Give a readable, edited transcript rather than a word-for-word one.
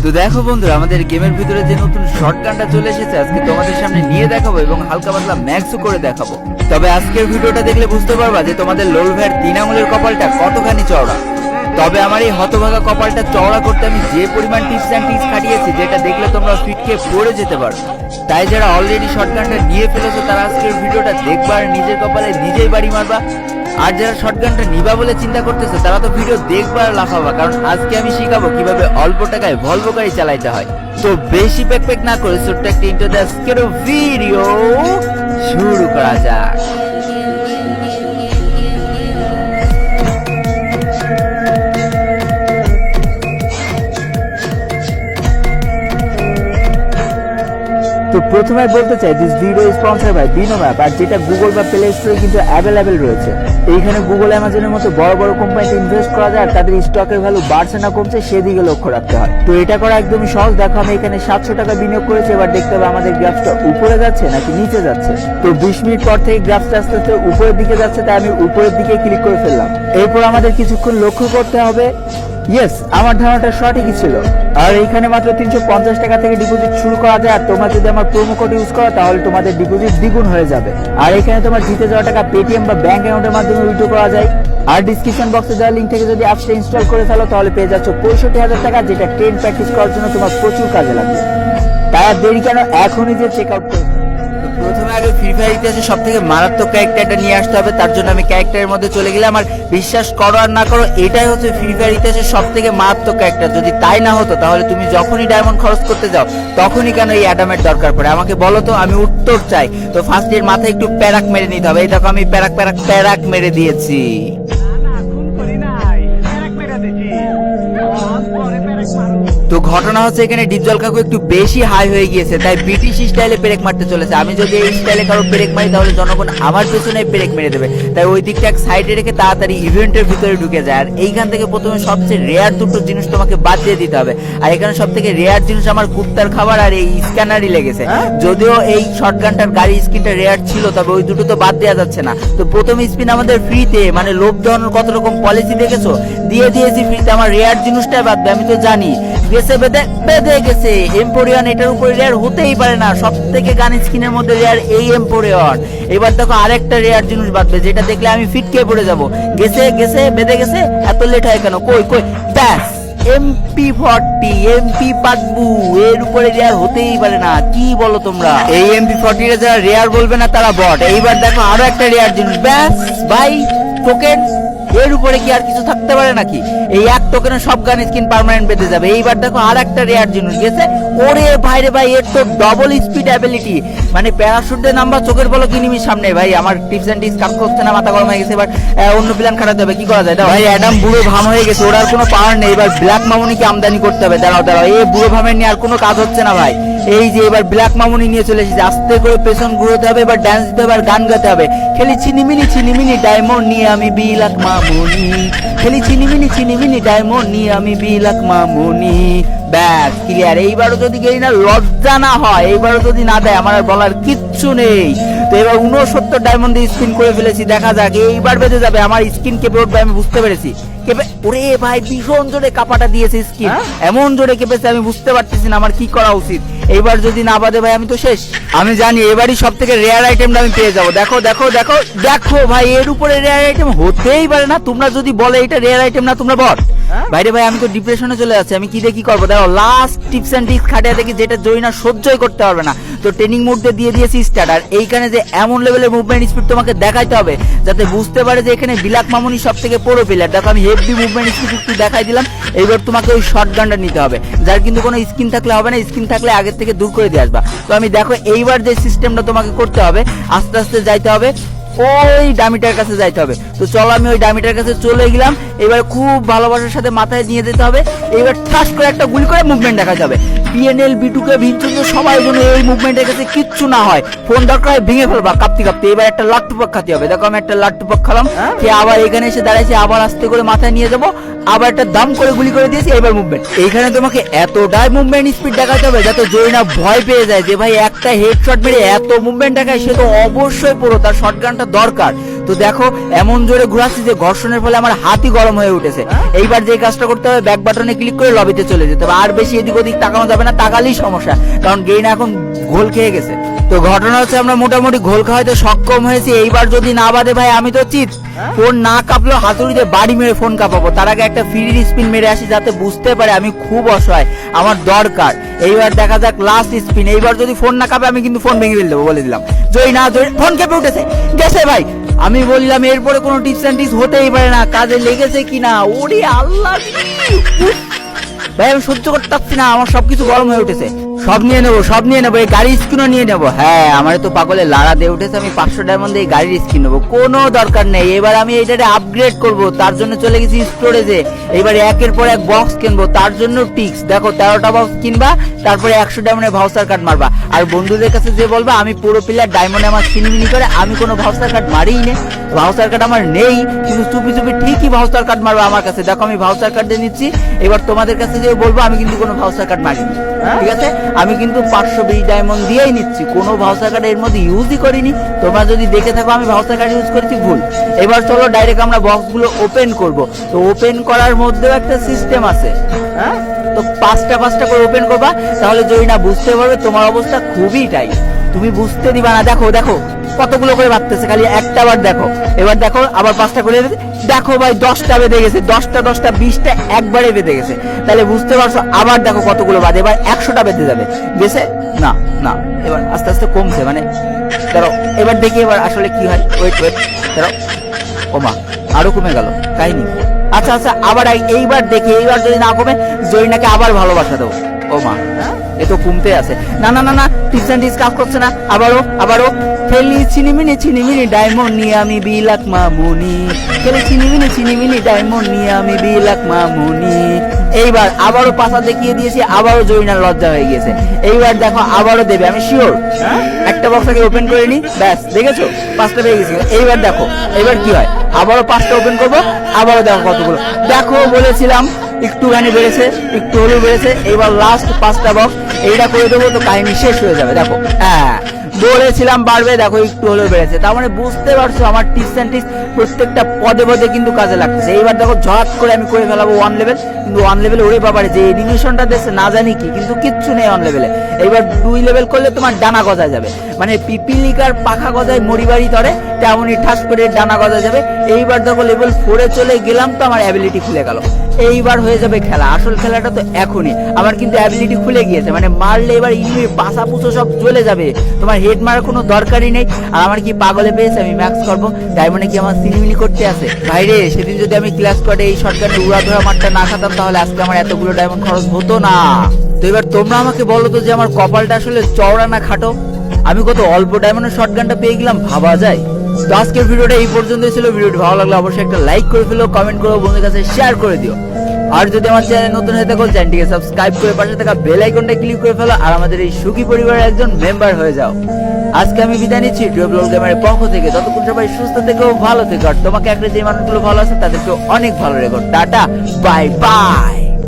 তো দেখো বন্ধুরা, আমাদের গেমের ভিতরে যে নতুন শর্টগানটা চলে এসেছে আজকে তোমাদের সামনে নিয়ে দেখাবো এবং হালকা পাতলা ম্যাক্সও করে দেখাবো। তবে আজকের ভিডিওটা দেখলে বুঝতে পারবা যে তোমাদের লোল ভাইয়ের 3 আঙুলের কপালটা কতখানি চওড়া। তবে আমার এই হতভাগা কপালটা চওড়া করতে আমি যে পরিমাণ টিপস অ্যান্ড ট্রিক্স খাটিয়েছি, যেটা দেখলে তোমরা ফিটকে পড়ে যেতে পারো। তাই যারা অলরেডি শর্টগানটা নিয়ে ফেলেছো তারা আজকের ভিডিওটা দেখবা আর নিজের কপালে নিজেই বাড়ি মারবা। আর যারা শর্টগানটা নিবা বলে চিন্তা করতেছে তারা তো ভিডিও দেখবা আর লাফাবা, কারণ আজকে আমি শিখাবো কিভাবে অল্প টাকায় ভলভো গাড়ি চালাইতে হয়। তো বেশি প্যাক না করে ছোট্ট একটা ইন্ট্রো দিয়ে আজকের ভিডিও শুরু করা যাক। তো প্রথমে বলতে চাই this video sponsor by Bino map, আর যেটা গুগল বা প্লে স্টোরে কিন্তু অ্যাভেলেবেল রয়েছে। এইখানে গুগল অ্যামাজনের মতো বড় বড় কোম্পানিতে ইনভেস্ট করা যায় আর তাদের স্টকের ভ্যালু বাড়ছে না কমছে সেদিকে লক্ষ্য রাখতে হয়। তো এটা করা একদমই সহজ। দেখো আমি এখানে 700 টাকা বিনিয়োগ করেছি, এবার দেখতে হবে আমাদের গ্রাফটা উপরে যাচ্ছে নাকি নিচে যাচ্ছে। তো 20 মিনিট পর থেকে গ্রাফটা আস্তে আস্তে উপরের দিকে যাচ্ছে, তাই আমি উপরের দিকে ক্লিক করে ফেললাম। এরপর আমাদের কিছুক্ষণ লক্ষ্য করতে হবে। ইয়েস, আমার ধারণাটা সঠিকই ছিল। আর এইখানে মাত্র 350 টাকা থেকে ডিপোজিট শুরু করা যায়, আর তোমরা যদি আমার প্রোমো কোড ইউজ করো তাহলে তোমাদের ডিপোজিট দ্বিগুণ হয়ে যাবে। আর এখানে তোমার জিতে যাওয়া টাকা পেটিএম বা ব্যাংক অ্যাকাউন্টের মাধ্যমে উইথড্র করা যায়। আর ডিসক্রিপশন বক্সে দেওয়া লিঙ্ক থেকে যদি অ্যাপসটা ইনস্টল করে ফেলো তাহলে পেয়ে যাচ্ছ 65,000 টাকা, যেটা ট্রেন প্র্যাকটিস করার জন্য তোমার প্রচুর কাজে লাগবে। তাই আর দেরি কেন, এখনই যে চেক আউট করো। প্রথমে আগে ফ্রি ফায়ার ইতিহাসে সব থেকে মারাত্মক ক্যারেক্টারটা নিয়ে আসতে হবে, তার জন্য আমি ক্যারেক্টারের মধ্যে চলে গেলাম। আর বিশ্বাস করো আর না করো, এটাই হচ্ছে ফ্রি ফায়ার ইতিহাসের সব থেকে মারাত্মক ক্যারেক্টার। যদি তাই না হতো তাহলে তুমি যখনই ডায়মন্ড খরচ করতে যাও তখনই কেন এই অ্যাডামের দরকার পড়ে আমাকে বলো তো, আমি উত্তর চাই। তো ফার্স্ট এর মাথায় একটু প্যারাক মেরে নিতে হবে। এই দেখো আমি প্যারাক মেরে দিয়েছি। তো ঘটনা হচ্ছে এখানে ডিপজল কাকু একটু বেশি হাই হয়ে গিয়েছে, তাই ব্রিটিশ স্টাইলে ব্রেক মারতে চলেছে। আমি যদি এই স্টাইলে কারো ব্রেক মারি তাহলে জনগণ আমার পেছনে ব্রেক মেরে দেবে, তাই ওই দিকটা এক সাইডে রেখে তাড়াতাড়ি ইভেন্টের ভিতরে ঢুকে যায়। আর এইখান থেকে প্রথমে সবচেয়ে রেয়ার দুটো জিনিস তোমাকে বাদ দিয়ে দিতে হবে। আর এখানে সব থেকে রেয়ার জিনিস আমার কুত্তার খাবার আর এই স্ক্যানারই লেগেছে। যদিও এই শর্টগানটার গাড়ি স্কিনটা রেয়ার ছিল, তবে ওই দুটো তো বাদ দেওয়া যাচ্ছে না। তো প্রথম স্পিন আমাদের ফ্রিতে, মানে লোভ দেওয়ানোর কত রকম পলিসি দেখেছো, দিয়ে দিয়েছি ফ্রিতে। আমার রেয়ার জিনিসটাই বাদবে, আমি তো জানি। গেছে বেঁধে গেছে এম্পোরিয়ন, এটার উপরে রেয়ার হতেই পারে না। সব থেকে গান স্কিনের মধ্যে রেয়ার এই এম্পোরিয়ন। এবার দেখো আরেকটা রেয়ার জিনিস বাদবে, যেটা দেখলে আমি ফিটকে পড়ে যাবো। গেছে বেঁধে গেছে, এত লেট হয় কেন? কই ব্যাস MP40 এমপি পাটবু, এর উপরে রেয়ার হতেই পারে না। কি বলো তোমরা? এই MP40 এর যারা রেয়ার বলবে না তারা বট। এইবার দেখো আরো একটা রেয়ার জিনিস, ব্যাস ভাই টোকেন। এর উপরে কি আর কিছু থাকতে পারে নাকি? এই এক টোকেনে সব গান স্কিন পার্মানেন্ট বেঁধে যাবে। এইবার দেখো আর একটা রেয়ার জিনিস গেছে। ওরে ভাই রে ভাই, এর তো ডবল স্পিড অ্যাবিলিটি, মানে প্যারাশুট দিয়ে নাম্বার চোখের বলো কিনিমির সামনে। ভাই আমার টিপস এন্ড ট্রিক্স কাজ করছে না, মাথা গরম হয়ে গেছে। এবার অন্য প্ল্যান খাটাতে হবে, কি করা যায়? ভাই অ্যাডাম বুড়ো ভাম হয়ে গেছে, ওর আর কোনো পাওয়ার নেই। এবার ব্ল্যাক মামুনিকে আমদানি করতে হবে। দাঁড়াও এই বুড়ো ভামের নিয়ে আর কোনো কাজ হচ্ছে না ভাই। এই যে এবার ব্ল্যাক মামুনি নিয়ে চলে এসেছে, আস্তে করে পেছন ঘুরোতে হবে, এবার ডান্স দিতে হবে আর গান গাতে হবে। খেলি চিনিমিনি ডায়মন্ড নিয়ে আমি ব্ল্যাক মামুনি, খেলি চিনিমিনি ডায়মন্ড নিয়ে আমি ব্ল্যাক মামুনি। ব্যাস ক্লিয়ার। এইবারও যদি গেই না লজ্জা না হয়, এইবারও যদি না দেয়, আমার আর বলার কিচ্ছু নেই। তো এবার 69 ডায়মন্ড দিয়ে স্পিন করে ফেলেছি, দেখা যাক এইবার বেঁধে যাবে। আমার স্কিন কেঁপে উঠবে, আমি বুঝতে পেরেছি। ওরে ভাই ভীষণ জোরে কাপাটা দিয়েছে স্কিন, এমন জোরে কেঁপেছে আমি বুঝতে পারতেছি না আমার কি করা উচিত। এইবার যদি না বাদে ভাই আমি তো শেষ। আমি জানি এবারই সব থেকে রেয়ার আইটেমটা আমি পেয়ে যাবো। দেখো ভাই, এর উপরে রেয়ার আইটেম হতেই পারে না। তোমরা যদি বলে এটা রেয়ার আইটেম না, তোমরা বল। বাইরে ভাই আমি তো ডিপ্রেশনে চলে যাচ্ছি, আমি কি দিয়ে কি করবো? দেখো লাস্ট টিপস এন্ড ট্রিক্স খাটিয়ে দেখি যেটা জয়না সহ্যই করতে পারবে না। তো ট্রেনিং মোড দিয়ে দিয়েছি স্টার্ট। আর এইখানে যে এমন লেভেলের মুভমেন্ট স্পিড তোমাকে দেখাইতে হবে যাতে বুঝতে পারে যে এখানে ব্ল্যাক মামুনি সব থেকে পুরো প্লেয়ার। দেখো আমি হেভি মুভমেন্ট স্পিড একটু দেখাই দিলাম। এইবার তোমাকে ওই শর্টগানটা নিতে হবে, যার কিন্তু কোনো স্কিন থাকলে হবে না। স্কিন থাকলে আগের থেকে দূর করে দিয়ে আসবা। তো আমি দেখো এইবার যে সিস্টেমটা তোমাকে করতে হবে, আস্তে আস্তে যাইতে হবে, ওই ডামিটার কাছে যাইতে হবে। তো চলো আমি ওই ডামিটার কাছে চলে গেলাম। এবার খুব ভালোবাসার সাথে মাথায় নিয়ে যেতে হবে। এবার ঠাস করে একটা গুলি করে মুভমেন্ট দেখা যাবে। PNL B2K ভিনচন্দ্র সবাই জন্য এই মুভমেন্টের কাছে কিচ্ছু না হয়, ফোন দরকার হয় ভেঙে ফেলবা কাঁপতে। এবার একটা লাট্টু পাক খাতে হবে। দেখো আমি একটা লাট্টু পাক খেলাম, খেয়ে আবার এখানে এসে দাঁড়াইছি, আবার আস্তে করে মাথায় নিয়ে যাবো, আবার একটা দাম করে গুলি করে দিয়েছি। এবার মুভমেন্ট, এইখানে তোমাকে এতটাই মুভমেন্ট স্পিড দেখাতে হবে যাতে জয়না ভয় পেয়ে যায় যে ভাই একটা হেডশট মেরে এত মুভমেন্ট দেখায়, সে তো অবশ্যই পুরো তার শটগানটা দরকার। তো দেখো এমন জোরে ঘোরাচ্ছি যে ঘর্ষণের ফলে আমার হাতই গরম হয়ে উঠেছে। এইবার যে কাজটা করতে হবে, ব্যাক বাটনে ক্লিক করে লবিতে চলে যেতে হবে। আর বেশি এদিক ওদিক তাকানো যাবে না, তাকালেই সমস্যা, কারণ গেইন এখন ঘোল খেয়ে গেছে। তো ঘটনা হচ্ছে আমরা মোটামুটি ঘোল খাওয়াইতে সক্ষম হয়েছি। এইবার যদি না বাদে ভাই আমি তো চিত, ফোন না কাঁপলেও হাতুড়িতে বাড়ি মেরে ফোন কাঁপাবো। তার আগে একটা ফ্রি স্পিন মেরে আসি যাতে বুঝতে পারে আমি খুব অসহায়, আমার দরকার। এইবার দেখা যাক লাস্ট স্পিন। এইবার যদি ফোন না কাঁপে আমি কিন্তু ফোন ভেঙে ফেলে দেবো, বলে দিলাম। জয় না জয়, ফোন কেঁপে উঠেছে, গেছে ভাই। আমি বললাম এরপরে কোনো টিপস অ্যান্ড টিপস হতেই পারে না, কাজে লেগেছে কিনা। ওরে আল্লাহ ভাই, আমি সহ্য করতে পারছি না, আমার সবকিছু গরম হয়ে উঠেছে। সব নিয়ে নেবো, সব নিয়ে নেবো, এই গাড়ির স্ক্রিনও নিয়ে নেবো। হ্যাঁ, আমার তো পাগলে লাড়া দিয়ে উঠেছে, আমি 500 ডায়মন্ড দিয়ে এই গাড়ির স্ক্রিন নেবো, কোনো দরকার নেই। এবার আমি এইটারে আপগ্রেড করব, তার জন্য চলে গেছি স্টোরেজে। এবার একের পর এক বক্স কিনবো, তার জন্য টিক্স দেখো, 13টা বক্স কিনবা, তারপরে 100 ডায়মন্ডের ভাউচার কার্ড মারবা। আর বন্ধুদের কাছে যে বলবা আমি পুরো প্লেয়ার, ডায়মন্ডে আমার ছিনিমিনি করে, আমি কোনো ভাউচার কার্ড মারিই নে, ভাউচার কার্ড আমার নেই, কিন্তু চুপি চুপি ঠিকই ভাউচার কার্ড মারবা আমার কাছে। দেখো আমি ভাউচার কার্ড দিয়ে নিচ্ছি। এবার তোমাদের কাছে যে বলবো আমি কিন্তু কোনো ভাউচার কার্ড মারিনি, ঠিক আছে? আমি কিন্তু 520 ডায়মন্ড দিয়েই নিচ্ছি, কোনো ভাউচার কার্ড এর মধ্যে ইউজই করিনি। তোমরা যদি দেখে থাকো আমি ভাউচার কার্ড ইউজ করেছি, ভুল। এবার চলো ডাইরেক্ট আমরা বক্সগুলো ওপেন করব। তো ওপেন করার মধ্যেও একটা সিস্টেম আছে, হ্যাঁ? তো পাঁচটা করে ওপেন করবা, তাহলে যদি না বুঝতে পারবে তোমার অবস্থা খুবই টাইট, তুমি বুঝতে দিবা না। দেখো দেখো কতগুলো করে বাড়তেছে, খালি একটা বার দেখো। এবার দেখো আবার 5টা করে দেখো ভাই, 10টা বেঁধে গেছে, 10টা 20টা একবারে বেঁধে গেছে। তাহলে বুঝতে পারছো, আবার দেখো কতগুলো বাদে, এবার 100টা বেঁধে যাবে, গেছে না? না, এবার আস্তে আস্তে কমছে, মানে ধরো এবার দেখি এবার আসলে কি হয়। ওয়েট ধরো, ওমা আরো কমে গেল কাহিনী। আচ্ছা আচ্ছা, আবার এইবার দেখি, এইবার যদি না কমে জরিনাকে আবার ভালোবাসা দেবো। ওমা, এ তো কমতে আছে। না না না না, টিপস এন্ড টিপস কাজ করছে না। আবারও খেলি চিনিমিনি ডায়মন্ড নিয়ে আমি বিলাক মামুনি, খেলি চিনিমিনি ডায়মন্ড নিয়ে আমি বিলাক মামুনি। এইবার আবারও পাশা দেখিয়ে দিয়েছি, আবারও জরিনার লজ্জা হয়ে গিয়েছে। এইবার দেখো আবারও দেবে, আমি শিওর। একটা বক্সটাকে ওপেন করে নি, ব্যাস দেখেছো 5টা পেয়ে গেছি। এইবার দেখো এবার কি হয়, আবারও 5টা ওপেন করবো, আবারও দেখো কতগুলো। দেখো বলেছিলাম একটুখানি বেড়েছে, একটু হলেও বেড়েছে। এবার লাস্ট 5টা বক্স এইটা করে দেবো, তো কাহিনী শেষ হয়ে যাবে। দেখো হ্যাঁ, বলেছিলাম বাড়বে, দেখো একটু হলেও বেড়েছে। তার মানে বুঝতে পারছো আমার টিপস এন্ড টিপস প্রত্যেকটা পদে পদে কিন্তু কাজে লাগতেছে। এইবার দেখো ঝট করে আমি করে ফেলাবো 1 লেভেল, কিন্তু 1 লেভেলে ওরে বাবারে যে এনিমেশনটা দিয়েছে না জানি কি, কিন্তু কিচ্ছু নেই 1 লেভেলে। এইবার 2 লেভেল করলে তোমার ডানা গজায় যাবে, মানে পিপিলিকার পাখা গজায় মরিবাড়ি তরে, তেমনই ঠাস করে ডানা গজায় যাবে। এইবার দেখো লেভেল 4-এ চলে গেলাম, তো আমার অ্যাবিলিটি খুলে গেল। এইবার হয়ে যাবে খেলা, আসল খেলাটা তো এখনই। আমার কিন্তু অ্যাবিলিটি খুলে গিয়েছে, মানে মারলে এবার ইনিমির পাশা পুছো সব চলে যাবে, তোমার হেড মারার কোনো দরকারই নেই। আর আমার কি পাগলে পেয়েছে, আমি ম্যাক্স করবো ডায়মন্ডে, কি আমার সিনিমিনি করতে আছে ভাইরে? সেদিন যদি আমি ক্লাস করে এই শটগানের উড়াধুরা মারটা না খাতাম, তাহলে আজকে আমার এতগুলো ডায়মন্ড খরচ হতো না। তো এবার তোমরা আমাকে বলো তো যে আমার কপালটা আসলে চওড়া না খাটো? আমি কত অল্প ডায়মন্ডের শটগানটা পেয়ে গেলাম, ভাবা যায়? তো আজকের ভিডিওটা এই পর্যন্তই ছিল। ভিডিওটি ভালো লাগলে অবশ্যই একটা লাইক করে ফেলো, কমেন্ট করো, বন্ধুদের কাছে শেয়ার করে দিও। আর যদি আমার চ্যানেল নতুন হয়ে থাকো, চ্যানেলটিকে সাবস্ক্রাইব করে পাশে থাকা বেল আইকনটা ক্লিক করে ফেলো, আর আমাদের এই সুখী পরিবারের একজন মেম্বার হয়ে যাও। আজকে আমি বিদায় নিচ্ছি ডুয়েবল গেমারের পক্ষ থেকে। ততক্ষণ সবাই সুস্থ থেকো, ভালো থেকো, আর তোমাকে একটা যে মানুষগুলো ভালো আছে তাদেরকে অনেক ভালো রেখো। Tata, bye bye.